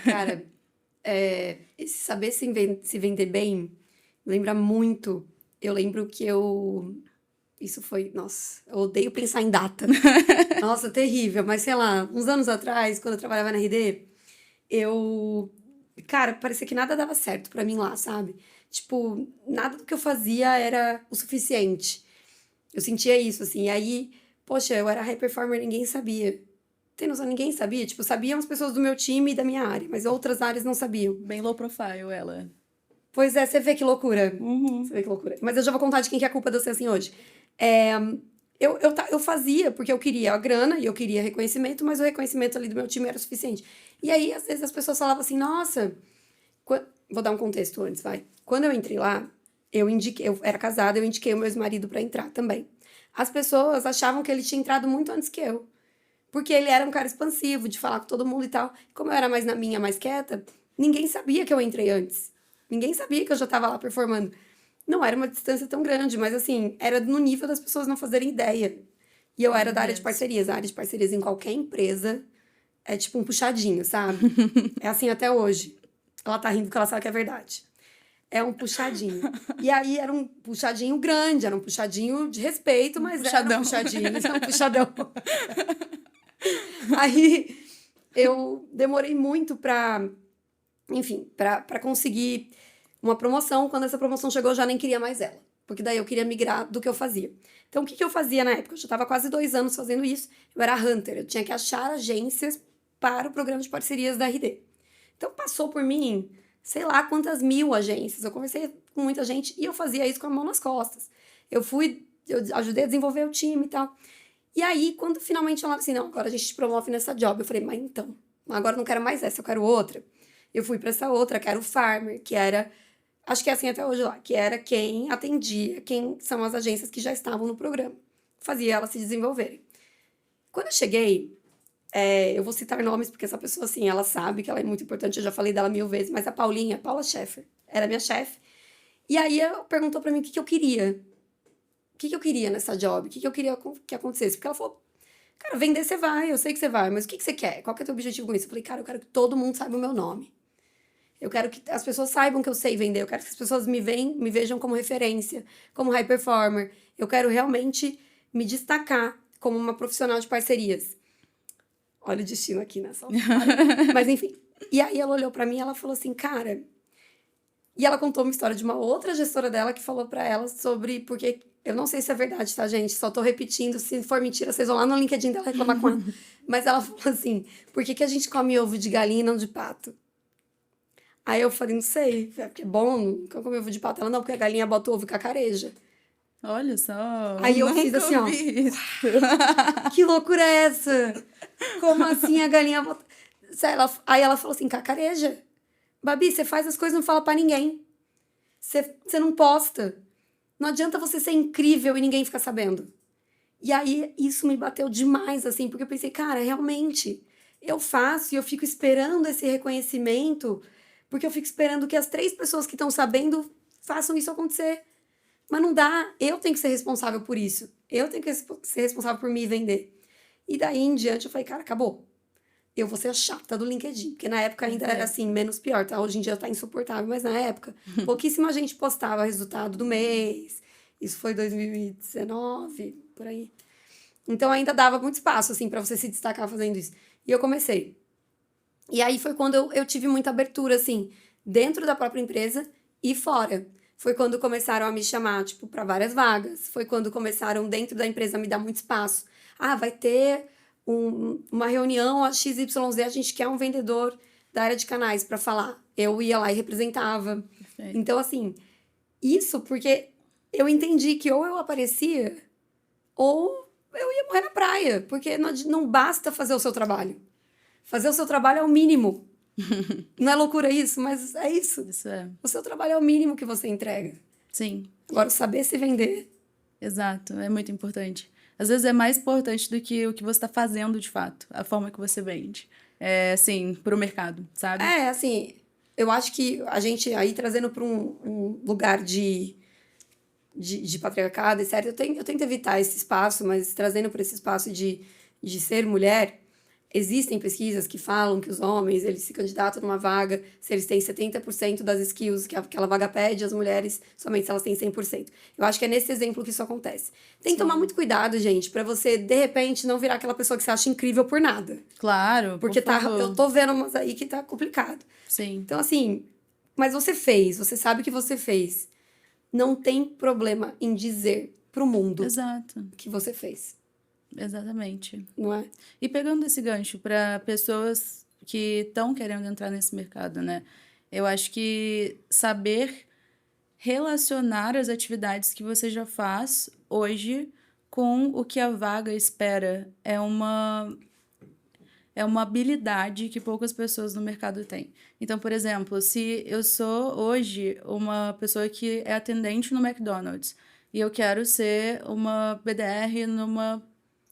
Cara, esse saber se vender bem lembra muito. Eu lembro que isso foi... Nossa, eu odeio pensar em data. Nossa, terrível. Mas, sei lá, uns anos atrás, quando eu trabalhava na RD, Cara, parecia que nada dava certo pra mim lá, sabe? Tipo, nada do que eu fazia era o suficiente. Eu sentia isso, assim. E aí, poxa, eu era high performer, ninguém sabia. Tem noção? Ninguém sabia. Tipo, sabiam as pessoas do meu time e da minha área, mas outras áreas não sabiam. Bem low profile, ela. Pois é, você vê que loucura. Uhum. Você vê que loucura. Mas eu já vou contar de quem que é a culpa de eu ser assim hoje. Eu fazia porque eu queria a grana e eu queria reconhecimento, mas o reconhecimento ali do meu time era o suficiente. E aí, às vezes, as pessoas falavam assim, nossa, Vou dar um contexto antes, vai. Quando eu entrei lá, eu era casada, eu indiquei o meu ex-marido pra entrar também. As pessoas achavam que ele tinha entrado muito antes que eu. Porque ele era um cara expansivo, de falar com todo mundo e tal. Como eu era mais na minha, mais quieta, ninguém sabia que eu entrei antes. Ninguém sabia que eu já tava lá performando. Não era uma distância tão grande, mas assim, era no nível das pessoas não fazerem ideia. E eu era da área de parcerias. A área de parcerias em qualquer empresa é tipo um puxadinho, sabe? É assim até hoje. Ela tá rindo porque ela sabe que é verdade. É um puxadinho. E aí era um puxadinho grande, era um puxadinho de respeito, mas era um puxadinho, é um puxadão. Aí eu demorei muito pra, enfim, pra conseguir uma promoção. Quando essa promoção chegou, eu já nem queria mais ela. Porque daí eu queria migrar do que eu fazia. Então, o que eu fazia na época? Eu já estava quase 2 anos fazendo isso. Eu era hunter, eu tinha que achar agências para o programa de parcerias da RD. Então, passou por mim, sei lá quantas mil agências. Eu conversei com muita gente e eu fazia isso com a mão nas costas. Eu ajudei a desenvolver o time e tal. E aí, quando finalmente falaram assim, não, agora a gente te promove nessa job. Eu falei, mas então, agora eu não quero mais essa, eu quero outra. Eu fui para essa outra, que era o Farmer, que era, acho que é assim até hoje lá, que era quem atendia, quem são as agências que já estavam no programa. Fazia elas se desenvolverem. Quando eu cheguei, eu vou citar nomes, porque essa pessoa, assim, ela sabe que ela é muito importante, eu já falei dela 1000 vezes, mas a Paulinha, Paula Scheffer, era minha chefe. E aí ela perguntou pra mim o que eu queria. O que eu queria nessa job? O que eu queria que acontecesse? Porque ela falou, cara, vender você vai, eu sei que você vai, mas o que você quer? Qual que é o teu objetivo com isso? Eu falei, cara, eu quero que todo mundo saiba o meu nome. Eu quero que as pessoas saibam que eu sei vender. Eu quero que as pessoas me vejam como referência, como high performer. Eu quero realmente me destacar como uma profissional de parcerias. Olha o destino aqui, né? Só mas enfim. E aí ela olhou pra mim e ela falou assim, cara... E ela contou uma história de uma outra gestora dela que falou pra ela sobre... Porque eu não sei se é verdade, tá, gente? Só tô repetindo. Se for mentira, vocês vão lá no LinkedIn dela reclamar com ela. Mas ela falou assim, por que a gente come ovo de galinha e não de pato? Aí eu falei, não sei, porque é bom, eu comi ovo de pato. Ela, não, porque a galinha bota o ovo e cacareja. Olha só, Aí eu fiz assim, ó. Que loucura é essa? Como assim a galinha bota... Aí ela falou assim, cacareja. Babi, você faz as coisas e não fala pra ninguém. Você não posta. Não adianta você ser incrível e ninguém ficar sabendo. E aí isso me bateu demais, assim, porque eu pensei, cara, realmente, eu faço e eu fico esperando esse reconhecimento... Porque eu fico esperando que as 3 pessoas que estão sabendo façam isso acontecer. Mas não dá. Eu tenho que ser responsável por isso. Eu tenho que ser responsável por me vender. E daí em diante eu falei, cara, acabou. Eu vou ser a chata do LinkedIn. Porque na época ainda era assim, menos pior, tá? Hoje em dia tá insuportável. Mas na época, pouquíssima gente postava resultado do mês. Isso foi 2019, por aí. Então ainda dava muito espaço, assim, pra você se destacar fazendo isso. E eu comecei. E aí foi quando eu tive muita abertura, assim, dentro da própria empresa e fora. Foi quando começaram a me chamar, tipo, para várias vagas. Foi quando começaram dentro da empresa a me dar muito espaço. Ah, vai ter uma reunião a XYZ, a gente quer um vendedor da área de canais para falar. Eu ia lá e representava. Perfeito. Então, assim, isso porque eu entendi que ou eu aparecia ou eu ia morrer na praia. Porque não basta fazer o seu trabalho. Fazer o seu trabalho é o mínimo. Não é loucura isso, mas é isso. Isso é. O seu trabalho é o mínimo que você entrega. Sim. Agora, saber se vender... Exato, é muito importante. Às vezes é mais importante do que o que você está fazendo de fato, a forma que você vende. Assim, para o mercado, sabe? Assim, eu acho que a gente aí trazendo para um lugar de patriarcado, etc. Eu tento evitar esse espaço, mas trazendo para esse espaço de ser mulher... Existem pesquisas que falam que os homens, eles se candidatam numa vaga se eles têm 70% das skills que aquela vaga pede, as mulheres somente se elas têm 100%. Eu acho que é nesse exemplo que isso acontece. Tem que tomar muito cuidado, gente, pra você, de repente, não virar aquela pessoa que você acha incrível por nada. Claro, porque por favor. eu tô vendo umas aí que tá complicado. Sim. Então, assim, mas você fez, você sabe que você fez. Não tem problema em dizer pro mundo Exato. que você fez. Exatamente. Não é? E pegando esse gancho para pessoas que estão querendo entrar nesse mercado, né? Eu acho que saber relacionar as atividades que você já faz hoje com o que a vaga espera é uma habilidade que poucas pessoas no mercado têm. Então, por exemplo, se eu sou hoje uma pessoa que é atendente no McDonald's e eu quero ser uma BDR numa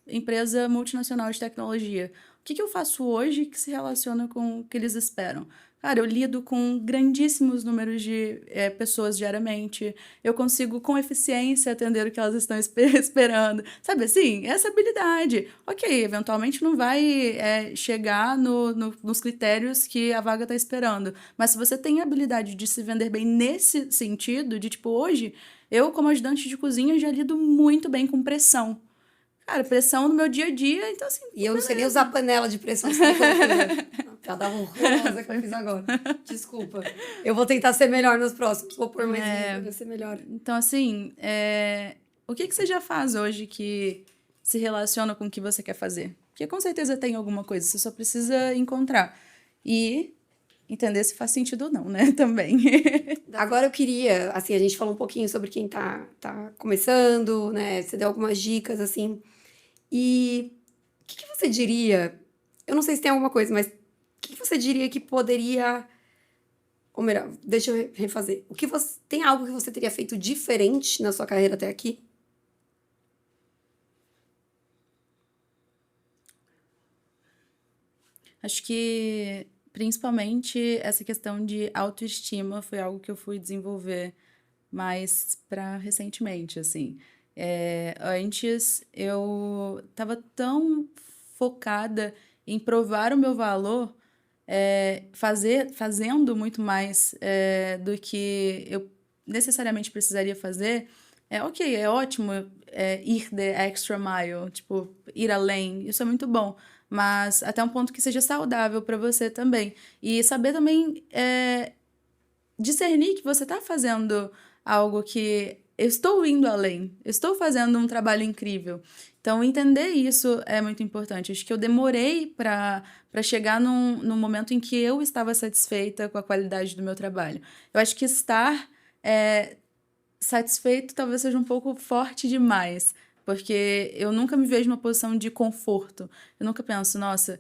empresa multinacional de tecnologia, o que eu faço hoje que se relaciona com o que eles esperam? Cara, eu lido com grandíssimos números de pessoas diariamente. Eu consigo, com eficiência, atender o que elas estão esperando. Sabe assim? Essa habilidade. Ok, eventualmente não vai chegar nos critérios que a vaga está esperando. Mas se você tem a habilidade de se vender bem nesse sentido, de tipo, hoje, eu, como ajudante de cozinha, já lido muito bem com pressão. Cara, pressão no meu dia a dia, então assim. E eu não sei nem usar panela de pressão. Você tem piada horrorosa que eu fiz agora. Desculpa. Eu vou tentar ser melhor nos próximos. Vou pôr mais vídeo pra ser melhor. Então, assim, o que você já faz hoje que se relaciona com o que você quer fazer? Porque com certeza tem alguma coisa, você só precisa encontrar. E entender se faz sentido ou não, né? Também. Agora eu queria, assim, a gente falou um pouquinho sobre quem tá começando, né? Você deu algumas dicas, assim. E o que você diria? Eu não sei se tem alguma coisa, mas o que você diria que poderia. Ou melhor, deixa eu refazer. Tem algo que você teria feito diferente na sua carreira até aqui? Acho que, principalmente, essa questão de autoestima foi algo que eu fui desenvolver mais para recentemente, assim. Antes, eu estava tão focada em provar o meu valor, fazendo muito mais do que eu necessariamente precisaria fazer. Ok, é ótimo ir the extra mile, tipo, ir além, isso é muito bom, mas até um ponto que seja saudável para você também. E saber também discernir que você está fazendo algo que eu estou indo além, eu estou fazendo um trabalho incrível. Então, entender isso é muito importante. Acho que eu demorei para chegar num momento em que eu estava satisfeita com a qualidade do meu trabalho. Eu acho que estar satisfeito talvez seja um pouco forte demais, porque eu nunca me vejo numa posição de conforto. Eu nunca penso, nossa,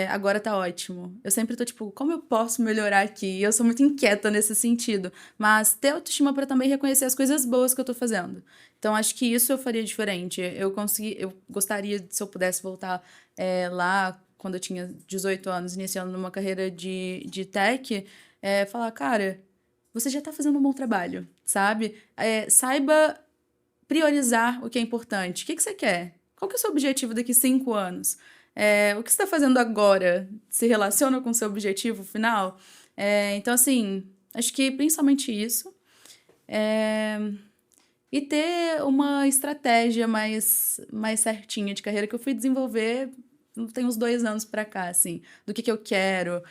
agora tá ótimo. Eu sempre tô tipo, como eu posso melhorar aqui? E eu sou muito inquieta nesse sentido, mas ter autoestima para também reconhecer as coisas boas que eu tô fazendo. Então, acho que isso eu faria diferente. Eu gostaria, se eu pudesse voltar lá quando eu tinha 18 anos, iniciando numa carreira de tech, falar, cara, você já tá fazendo um bom trabalho, sabe? Saiba priorizar o que é importante. O que você quer? Qual que é o seu objetivo daqui 5 anos? O que você está fazendo agora se relaciona com o seu objetivo final? Então, assim, acho que principalmente isso. E ter uma estratégia mais certinha de carreira que eu fui desenvolver tem uns 2 anos pra cá, assim, do que eu quero.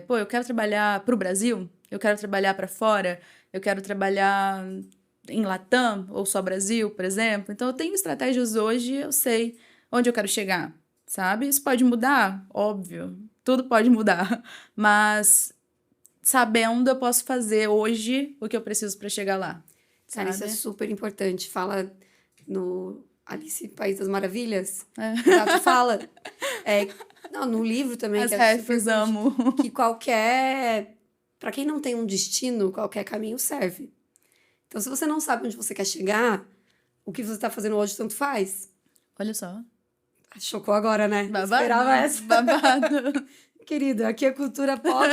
Eu quero trabalhar pro Brasil? Eu quero trabalhar pra fora? Eu quero trabalhar em Latam ou só Brasil, por exemplo? Então, eu tenho estratégias hoje, eu sei onde eu quero chegar, sabe? Isso pode mudar? Óbvio, tudo pode mudar, mas sabendo, eu posso fazer hoje o que eu preciso pra chegar lá. Cara, isso é Sabe? super importante. Fala no Alice País das Maravilhas. Exato, fala. Não, no livro também, As que é super refs, amo. que para quem não tem um destino, qualquer caminho serve. Então, se você não sabe onde você quer chegar, o que você está fazendo hoje tanto faz. Olha só. Chocou agora, né? Não Babado. esperava essa. Babado. Querido, aqui é cultura pop.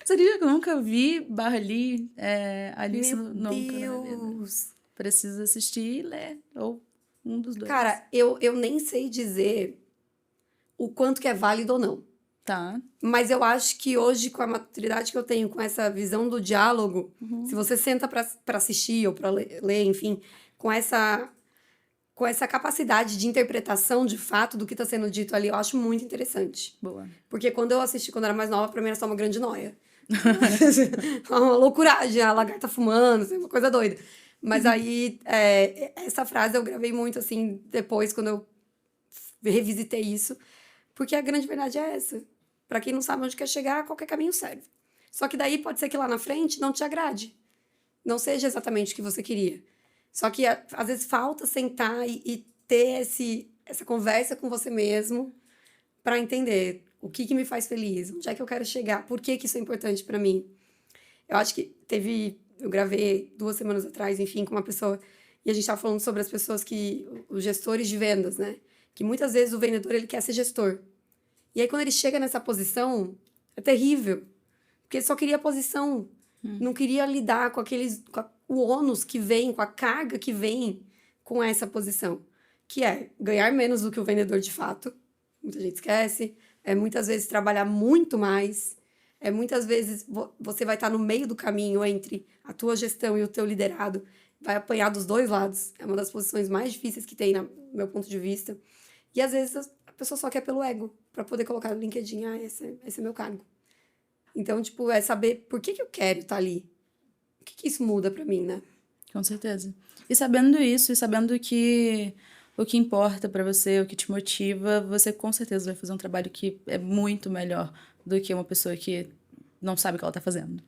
Sabia que eu nunca vi Barli, Alice Meu Nunca na Vida. Deus. Preciso assistir e ler. Ou um dos dois. Cara, eu nem sei dizer o quanto que é válido ou não. Tá. Mas eu acho que hoje, com a maturidade que eu tenho, com essa visão do diálogo, se você senta para assistir ou para ler, enfim, com essa capacidade de interpretação de fato do que está sendo dito ali, eu acho muito interessante. Boa. Porque quando eu assisti, quando eu era mais nova, pra mim era só uma grande noia. Uma loucuragem, a lagarta fumando, assim, uma coisa doida. Mas aí, essa frase eu gravei muito, assim, depois, quando eu revisitei isso. Porque a grande verdade é essa. Pra quem não sabe onde quer chegar, qualquer caminho serve. Só que daí pode ser que lá na frente não te agrade. Não seja exatamente o que você queria. Só que às vezes falta sentar e ter essa conversa com você mesmo para entender o que me faz feliz, onde é que eu quero chegar, por que isso é importante para mim. Eu acho que eu gravei 2 semanas atrás, enfim, com uma pessoa, e a gente estava falando sobre as pessoas os gestores de vendas, né? Que muitas vezes o vendedor, ele quer ser gestor. E aí, quando ele chega nessa posição, é terrível. Porque ele só queria a posição. Não queria lidar com o ônus que vem, com a carga que vem com essa posição. Que é ganhar menos do que o vendedor de fato. Muita gente esquece. Muitas vezes trabalhar muito mais. Muitas vezes você vai estar no meio do caminho entre a tua gestão e o teu liderado. Vai apanhar dos dois lados. É uma das posições mais difíceis que tem, no meu ponto de vista. E às vezes a pessoa só quer pelo ego, para poder colocar no LinkedIn, esse é meu cargo. Então, tipo, é saber por que eu quero estar ali. O que isso muda para mim, né? Com certeza. E sabendo isso, e sabendo que o que importa para você, o que te motiva, você com certeza vai fazer um trabalho que é muito melhor do que uma pessoa que não sabe o que ela tá fazendo.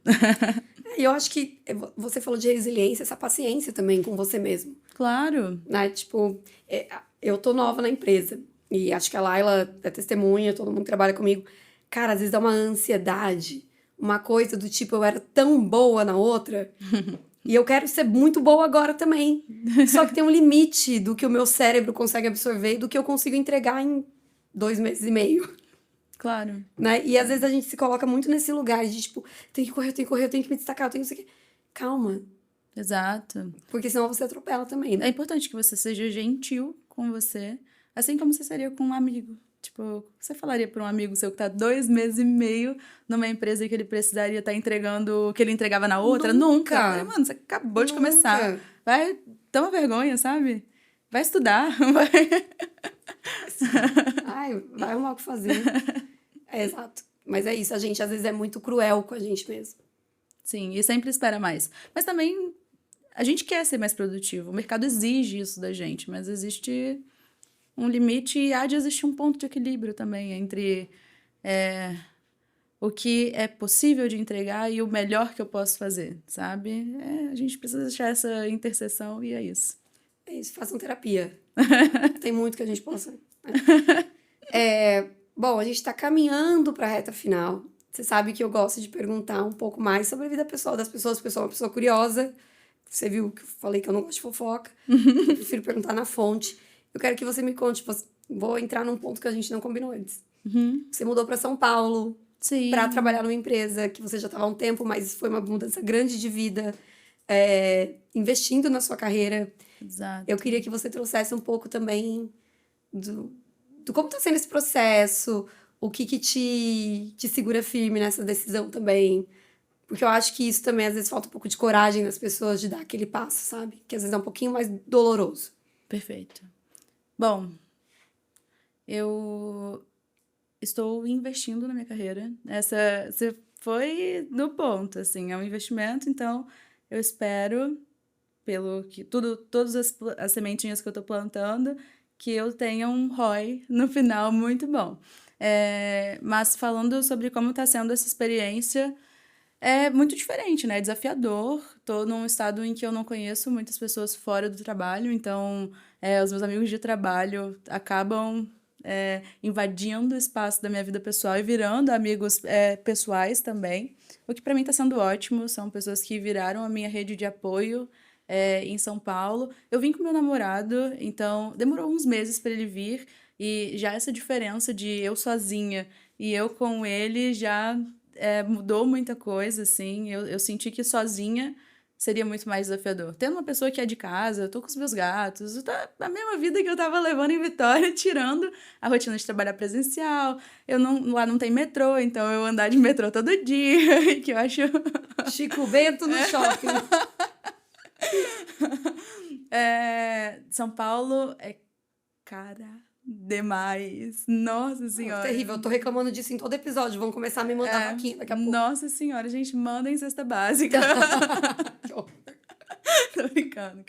E eu acho que você falou de resiliência, essa paciência também com você mesmo. Claro. Né? Tipo, eu tô nova na empresa. E acho que a Laila é testemunha, todo mundo que trabalha comigo. Cara, às vezes dá uma ansiedade, uma coisa do tipo, eu era tão boa na outra, e eu quero ser muito boa agora também. Só que tem um limite do que o meu cérebro consegue absorver e do que eu consigo entregar em 2 meses e meio. Claro. Né? E às vezes a gente se coloca muito nesse lugar de tipo, tenho que correr, eu tenho que me destacar, eu tenho que não sei o quê. Calma. Exato. Porque senão você atropela também, né? É importante que você seja gentil com você, assim como você seria com um amigo. Tipo, você falaria para um amigo seu que tá 2 meses e meio numa empresa que ele precisaria estar entregando o que ele entregava na outra? Nunca. Mano, você acabou de começar. Vai, toma vergonha, sabe? Vai estudar. Vai... vai arrumar o que fazer. Exato. Mas é isso, a gente às vezes é muito cruel com a gente mesmo. Sim, e sempre espera mais. Mas também a gente quer ser mais produtivo. O mercado exige isso da gente, mas existe um limite e há de existir um ponto de equilíbrio também entre o que é possível de entregar e o melhor que eu posso fazer, sabe? A gente precisa achar essa interseção e é isso. É isso, façam terapia. Tem muito que a gente possa... Bom, a gente tá caminhando pra reta final. Você sabe que eu gosto de perguntar um pouco mais sobre a vida pessoal das pessoas, porque eu sou uma pessoa curiosa. Você viu que eu falei que eu não gosto de fofoca. Eu prefiro perguntar na fonte. Eu quero que você me conte. Vou entrar num ponto que a gente não combinou antes. Você mudou para São Paulo para trabalhar numa empresa que você já estava há um tempo, mas foi uma mudança grande de vida, investindo na sua carreira. Exato. Eu queria que você trouxesse um pouco também do como está sendo esse processo, o que te segura firme nessa decisão também. Porque eu acho que isso também, às vezes, falta um pouco de coragem nas pessoas de dar aquele passo, sabe? Que às vezes é um pouquinho mais doloroso. Perfeito. Bom, eu estou investindo na minha carreira. Você foi no ponto, assim, é um investimento, então eu espero, pelo que todas as sementinhas que eu estou plantando, que eu tenha um ROI no final muito bom. Mas falando sobre como está sendo essa experiência, é muito diferente, né? É desafiador. Tô num estado em que eu não conheço muitas pessoas fora do trabalho, então os meus amigos de trabalho acabam invadindo o espaço da minha vida pessoal e virando amigos pessoais também, o que para mim está sendo ótimo. São pessoas que viraram a minha rede de apoio em São Paulo. Eu vim com meu namorado, então demorou uns meses para ele vir, e já essa diferença de eu sozinha e eu com ele já mudou muita coisa, assim. Eu senti que sozinha seria muito mais desafiador. Tendo uma pessoa que é de casa, eu tô com os meus gatos, tá a mesma vida que eu tava levando em Vitória, tirando a rotina de trabalhar presencial. Lá não tem metrô, então eu andar de metrô todo dia, que eu acho... Chico Bento no shopping. São Paulo é cara demais. Nossa Senhora. Terrível, eu tô reclamando disso em todo episódio. Vão começar a me mandar vaquinha daqui a pouco. Nossa Senhora, gente, mandem cesta básica. Que horror. Tô brincando.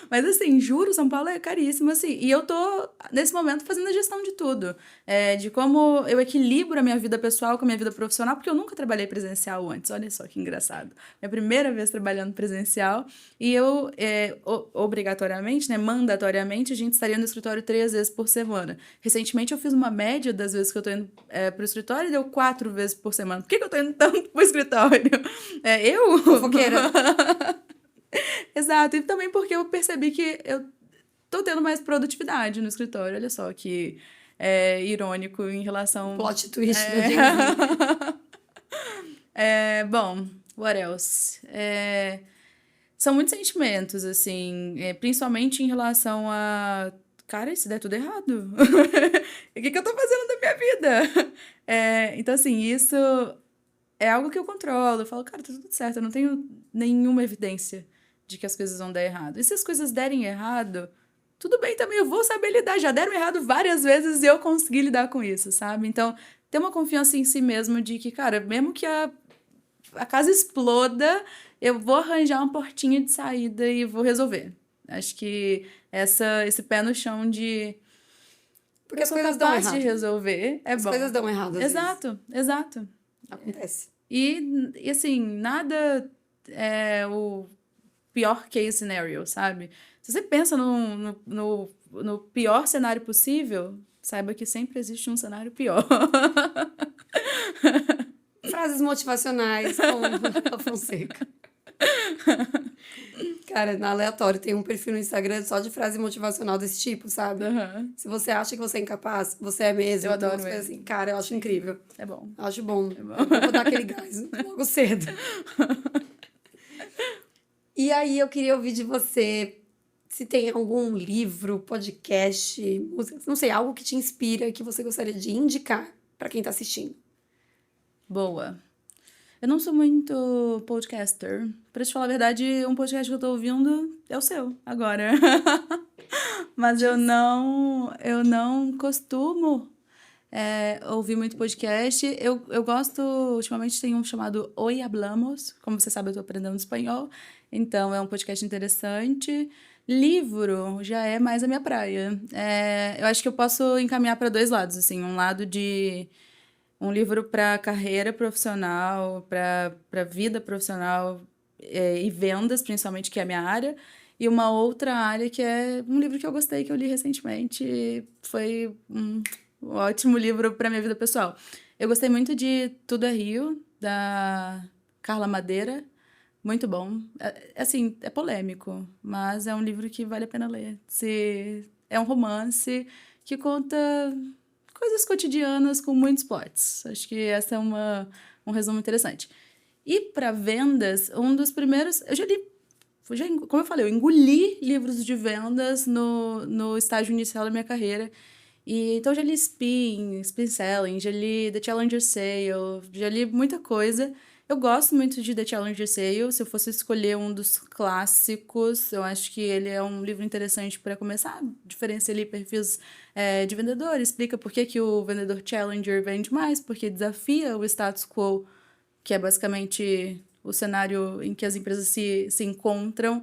Mas assim, juro, São Paulo é caríssimo, assim. E eu tô, nesse momento, fazendo a gestão de tudo. De como eu equilibro a minha vida pessoal com a minha vida profissional, porque eu nunca trabalhei presencial antes. Olha só que engraçado. Minha primeira vez trabalhando presencial. E eu, obrigatoriamente, né, mandatoriamente, a gente estaria no escritório 3 vezes por semana. Recentemente, eu fiz uma média das vezes que eu tô indo pro escritório e deu 4 vezes por semana. Por que eu tô indo tanto pro escritório? Fofoqueira. Exato, e também porque eu percebi que eu tô tendo mais produtividade no escritório. Olha só que irônico em relação... Plot twist da Gen Z. Bom, what else? São muitos sentimentos, assim, principalmente em relação a... Cara, isso der tudo errado. O que eu tô fazendo da minha vida? Então, assim, isso é algo que eu controlo. Eu falo, cara, tá tudo certo, eu não tenho nenhuma evidência de que as coisas vão dar errado. E se as coisas derem errado, tudo bem também, eu vou saber lidar. Já deram errado várias vezes e eu consegui lidar com isso, sabe? Então, ter uma confiança em si mesmo de que, cara, mesmo que a casa exploda, eu vou arranjar uma portinha de saída e vou resolver. Acho que esse pé no chão de... Porque eu as sou coisas dão capaz errado. de resolver é As bom. coisas dão errado, às vezes. Exato. Acontece. E assim, nada é o pior case scenario, sabe? Se você pensa no pior cenário possível, saiba que sempre existe um cenário pior. Frases motivacionais com a Fonseca. Cara, na aleatório, tem um perfil no Instagram só de frase motivacional desse tipo, sabe? Uhum. Se você acha que você é incapaz, você é mesmo. Eu adoro umas coisas ele. assim. Cara, eu acho incrível. É bom. Eu acho bom. bom. Eu vou dar aquele gás logo cedo. E aí, eu queria ouvir de você se tem algum livro, podcast, música, não sei, algo que te inspira, que você gostaria de indicar pra quem tá assistindo. Boa. Eu não sou muito podcaster. Pra te falar a verdade, um podcast que eu tô ouvindo é o seu, agora. Mas eu não costumo ouvir muito podcast. Eu gosto, ultimamente tem um chamado Hoy Hablamos. Como você sabe, eu tô aprendendo espanhol. Então, é um podcast interessante. Livro já é mais a minha praia. Eu acho que eu posso encaminhar para 2 lados, assim. Um lado de... um livro para carreira profissional, para vida profissional e vendas, principalmente, que é a minha área. E uma outra área que é um livro que eu gostei, que eu li recentemente. E foi um ótimo livro para minha vida pessoal. Eu gostei muito de Tudo é Rio, da Carla Madeira. Muito bom. Assim, é polêmico, mas é um livro que vale a pena ler. É um romance que conta coisas cotidianas com muitos plots. Acho que essa é um resumo interessante. E para vendas, um dos primeiros... Eu já li... como eu falei, eu engoli livros de vendas no estágio inicial da minha carreira. Então, já li Spin Selling, já li The Challenger Sale, já li muita coisa. Eu gosto muito de The Challenger Sale. Se eu fosse escolher um dos clássicos, eu acho que ele é um livro interessante para começar. Diferencia ali perfis de vendedor, explica por que o vendedor Challenger vende mais, porque desafia o status quo, que é basicamente o cenário em que as empresas se encontram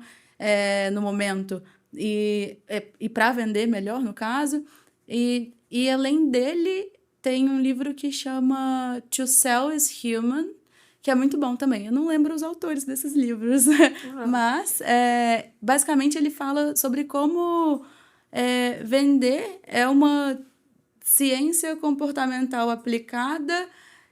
no momento, e para vender melhor, no caso. E além dele, tem um livro que chama To Sell is Human, que é muito bom também. Eu não lembro os autores desses livros, mas basicamente ele fala sobre como vender é uma ciência comportamental aplicada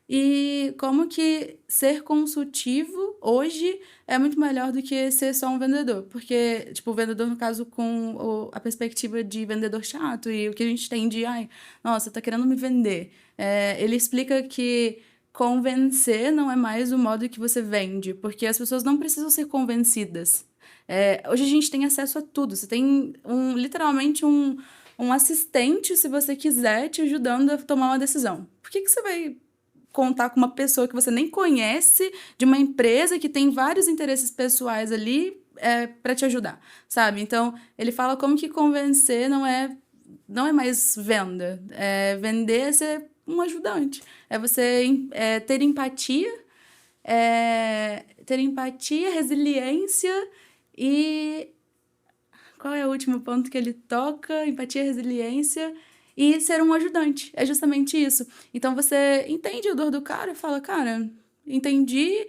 e como que ser consultivo hoje é muito melhor do que ser só um vendedor. Porque, tipo, o vendedor, no caso, com a perspectiva de vendedor chato e o que a gente tem de, nossa, tá querendo me vender. Ele explica que convencer não é mais o modo que você vende, porque as pessoas não precisam ser convencidas. Hoje a gente tem acesso a tudo. Você tem literalmente um assistente, se você quiser, te ajudando a tomar uma decisão. Por que você vai contar com uma pessoa que você nem conhece, de uma empresa que tem vários interesses pessoais ali para te ajudar, sabe? Então, ele fala como que convencer não é mais venda. Vender é ser um ajudante. É você ter empatia, resiliência E qual é o último ponto que ele toca? Empatia, resiliência e ser um ajudante. É justamente isso. Então você entende a dor do cara e fala, cara, entendi,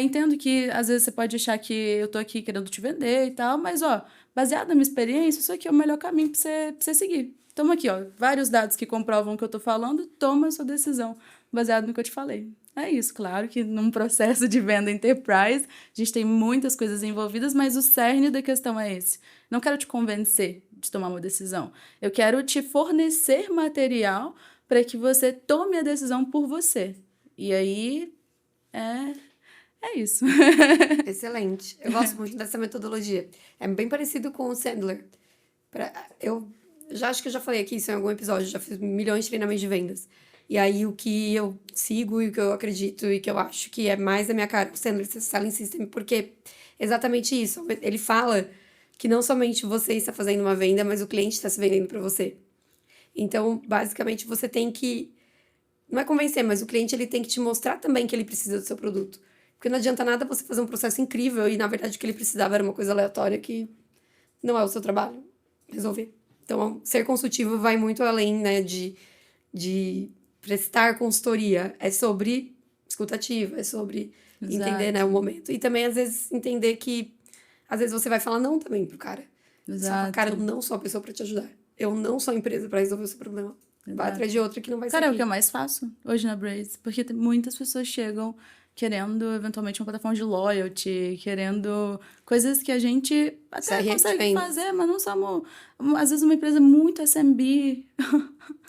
entendo que às vezes você pode achar que eu tô aqui querendo te vender e tal, mas ó, baseado na minha experiência, isso aqui é o melhor caminho pra você seguir. Toma aqui, ó, vários dados que comprovam o que eu tô falando, toma a sua decisão baseado no que eu te falei. É isso, claro que num processo de venda enterprise, a gente tem muitas coisas envolvidas, mas o cerne da questão é esse. Não quero te convencer de tomar uma decisão. Eu quero te fornecer material para que você tome a decisão por você. E aí, é isso. Excelente. Eu gosto muito dessa metodologia. É bem parecido com o Sandler. Eu acho que eu já falei aqui isso em algum episódio, já fiz milhões de treinamentos de vendas. E aí, o que eu sigo e o que eu acredito e que eu acho que é mais a minha cara, o Sandler Selling System, porque exatamente isso. Ele fala que não somente você está fazendo uma venda, mas o cliente está se vendendo para você. Então, basicamente, você tem que... Não é convencer, mas o cliente ele tem que te mostrar também que ele precisa do seu produto. Porque não adianta nada você fazer um processo incrível e, na verdade, o que ele precisava era uma coisa aleatória que não é o seu trabalho resolver. Então, ser consultivo vai muito além, né, de prestar consultoria. É sobre escutativa, é sobre entender, né, o momento. E também, às vezes, entender que às vezes você vai falar não também pro cara. Você fala, cara, eu não sou a pessoa pra te ajudar. Eu não sou a empresa pra resolver o seu problema. Vai atrás de outra que não vai ser. Cara, é o que eu mais faço hoje na Braze. Porque muitas pessoas chegam querendo, eventualmente, uma plataforma de loyalty, querendo coisas que a gente até consegue fazer, mas não somos... Às vezes, uma empresa muito SMB.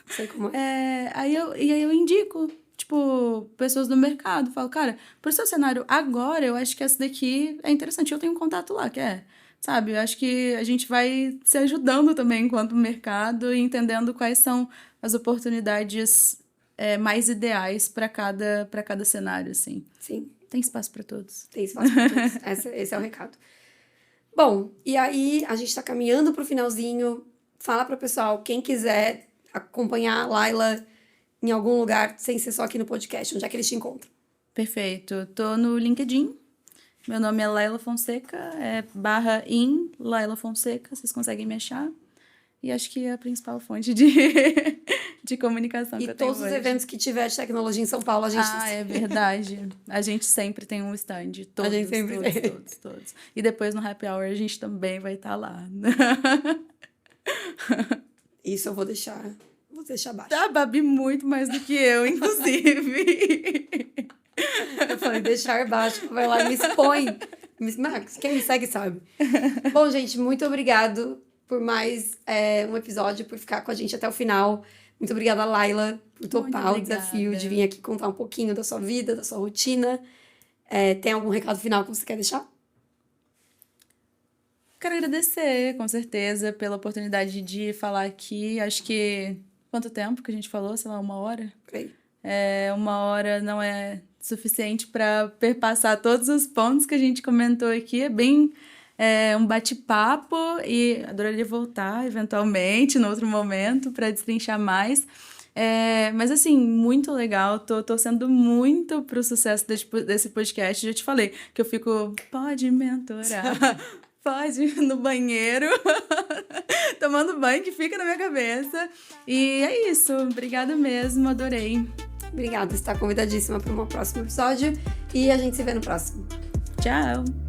Sei como é. Aí eu indico, tipo, pessoas do mercado. Falo, cara, pro seu cenário agora, eu acho que essa daqui é interessante. Eu tenho um contato lá, sabe? Eu acho que a gente vai se ajudando também enquanto mercado e entendendo quais são as oportunidades mais ideais para cada cenário, assim. Sim. Tem espaço para todos. Tem espaço para todos. Esse é o recado. Bom, e aí a gente está caminhando para o finalzinho. Fala para o pessoal, quem quiser acompanhar a Laila em algum lugar, sem ser só aqui no podcast, onde é que eles te encontram? Perfeito. Tô no LinkedIn. Meu nome é Laila Fonseca, /in Laila Fonseca, vocês conseguem me achar. E acho que é a principal fonte de comunicação que eu tenho hoje. E todos os eventos que tiver de tecnologia em São Paulo, a gente... é verdade. A gente sempre tem um stand. Todos. E depois no Happy Hour a gente também vai estar lá. Isso eu vou deixar baixo. A Babi muito mais do que eu, inclusive. Eu falei, deixar baixo, vai lá e me expõe. Quem me segue sabe. Bom, gente, muito obrigado por mais um episódio, por ficar com a gente até o final. Muito obrigada, Laila, por topar o desafio de vir aqui contar um pouquinho da sua vida, da sua rotina. Tem algum recado final que você quer deixar? Quero agradecer, com certeza, pela oportunidade de falar aqui. Acho que... Quanto tempo que a gente falou? Sei lá, 1 hora? Por aí. 1 hora não é suficiente para perpassar todos os pontos que a gente comentou aqui. É bem um bate-papo e adoraria voltar, eventualmente, em outro momento, para destrinchar mais. Mas, assim, muito legal. Tô torcendo muito pro sucesso desse podcast. Já te falei que eu fico... Pode mentorar... Pode ir no banheiro, tomando banho, que fica na minha cabeça. E é isso. Obrigada mesmo, adorei. Obrigada, está convidadíssima para um próximo episódio. E a gente se vê no próximo. Tchau!